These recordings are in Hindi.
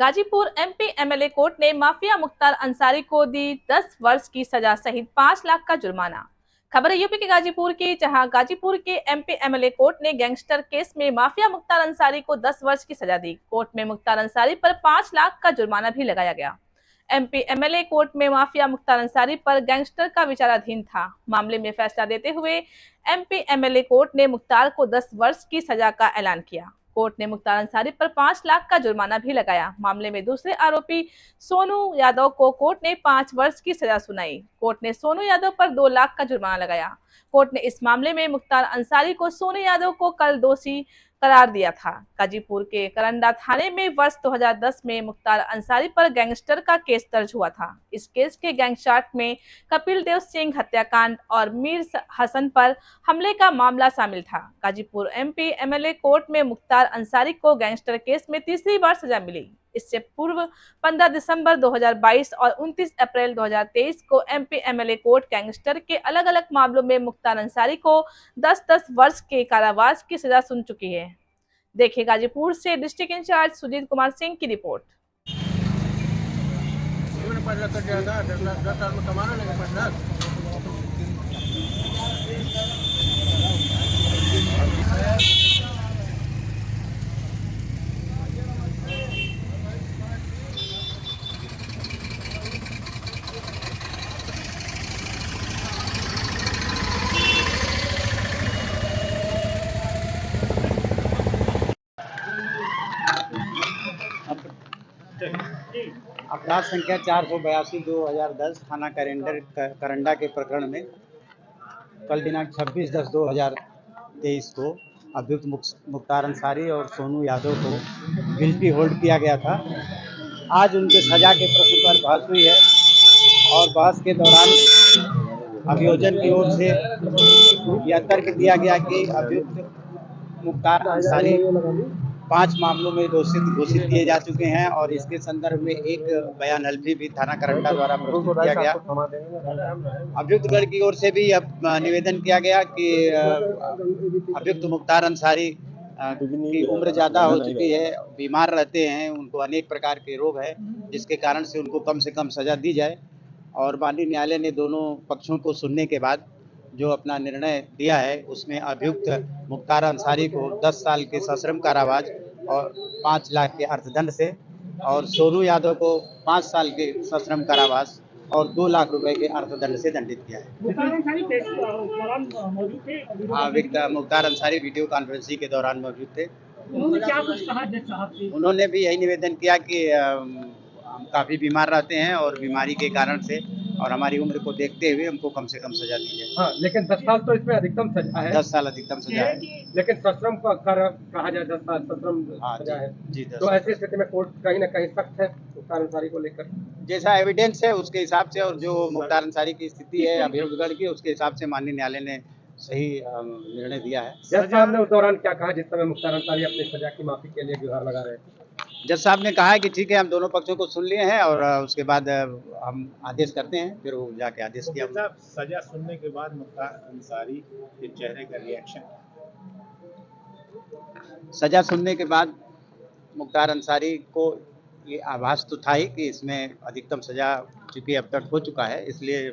गाजीपुर एमपी एमएलए कोर्ट ने माफिया मुख्तार अंसारी को दी 10 वर्ष की सजा सहित 5 लाख का जुर्माना। खबर है यूपी के गाजीपुर की, जहां गाजीपुर के एमपी एमएलए कोर्ट ने गैंगस्टर केस में माफिया मुख्तार अंसारी को 10 वर्ष की सजा दी। कोर्ट में मुख्तार अंसारी पर 5 लाख का जुर्माना भी लगाया गया। एमपी एमएलए कोर्ट में माफिया मुख्तार अंसारी पर गैंगस्टर का विचाराधीन था। मामले में फैसला देते हुए एमपी एमएलए कोर्ट ने मुख्तार को 10 वर्ष की सजा का ऐलान किया। कोर्ट ने मुख्तार अंसारी पर 5 लाख का जुर्माना भी लगाया। मामले में दूसरे आरोपी सोनू यादव को कोर्ट ने 5 वर्ष की सजा सुनाई। कोर्ट ने सोनू यादव पर 2 लाख का जुर्माना लगाया। कोर्ट ने इस मामले में मुख्तार अंसारी को सोनू यादव को कल दोषी करार दिया था। गाजीपुर के करंडा थाने में वर्ष 2010 में मुख्तार अंसारी पर गैंगस्टर का केस दर्ज हुआ था। इस केस के गैंगस्टर में कपिल देव सिंह हत्याकांड और मीर हसन पर हमले का मामला शामिल था। गाजीपुर एमपी एमएलए कोर्ट में मुख्तार अंसारी को गैंगस्टर केस में तीसरी बार सजा मिली। इससे पूर्व 15 दिसंबर 2022 और 29 अप्रैल 2023 को एमपी एमएलए कोर्ट गैंगस्टर के अलग अलग मामलों में मुख्तार अंसारी को 10-10 वर्ष के कारावास की सजा सुन चुकी है। देखिए गाजीपुर से डिस्ट्रिक्ट इंचार्ज सुजीत कुमार सिंह की रिपोर्ट। अपराध संख्या 482/2010 थाना करंडा के प्रकरण में कल दिनांक 26/10/2023 को अभियुक्त मुख्तार अंसारी और सोनू यादव को गिल्टी होल्ड किया गया था। आज उनके सजा के प्रश्न पर बहस हुई है और बहस के दौरान अभियोजन की ओर से यह तर्क दिया गया कि अभियुक्त मुख्तार अंसारी 5 मामलों में दोषी घोषित किए जा चुके हैं और इसके संदर्भ में एक बयान हल्फी भी थाना करंडा द्वारा प्रस्तुत किया गया। अभियुक्त गण की ओर से भी निवेदन किया गया कि अभियुक्त मुख्तार अंसारी की उम्र ज़्यादा हो चुकी है, बीमार रहते हैं, उनको अनेक प्रकार के रोग है, जिसके कारण से उनको कम से कम सजा दी जाए। और माननीय न्यायालय ने दोनों पक्षों को सुनने के बाद जो अपना निर्णय दिया है उसमें अभियुक्त मुख्तार अंसारी को 10 साल के सश्रम कारावास और 5 लाख के अर्थदंड से और सोनू यादव को 5 साल के सश्रम कारावास और 2 लाख रुपए के अर्थदंड से दंडित किया है। मुख्तार अंसारी वीडियो कॉन्फ्रेंसिंग के दौरान मौजूद थे। उन्होंने भी यही निवेदन किया कि हम काफ़ी बीमार रहते हैं और बीमारी के कारण से और हमारी उम्र को देखते हुए हमको कम से कम सजा दी जाए। हाँ, लेकिन 10 साल तो इसमें अधिकतम सजा है। 10 साल अधिकतम सजा है, लेकिन सश्रम को कहा जाए 10 साल सश्रम सजा है जी। तो ऐसी स्थिति में कोर्ट कहीं ना कहीं सख्त है मुख्तार अंसारी को लेकर। जैसा एविडेंस है उसके हिसाब से और जो मुख्तार अंसारी की स्थिति है अभियुक्तगण की, उसके हिसाब से माननीय न्यायालय ने सही निर्णय दिया है। जज साहब ने उस दौरान क्या कहा जिस समय मुख्तार अंसारी अपनी सजा की माफी के लिए गुहार लगा रहे थे? जज साहब ने कहा है कि ठीक है, हम दोनों पक्षों को सुन लिए हैं और उसके बाद हम आदेश करते हैं। फिर वो जाके आदेश किया। सजा सुनने के बाद मुख्तार अंसारी के चेहरे का रिएक्शन? सजा सुनने के बाद मुख्तार अंसारी को ये आभास तो था ही कि इसमें अधिकतम सजा चूंकि अब तक हो चुका है, इसलिए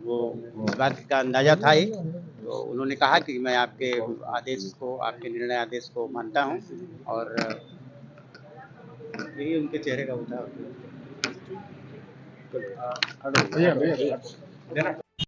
वो इस बात का अंदाजा था ही। तो उन्होंने कहा कि मैं आपके आदेश को, आपके निर्णय आदेश को मानता हूं और यही उनके चेहरे का होता है।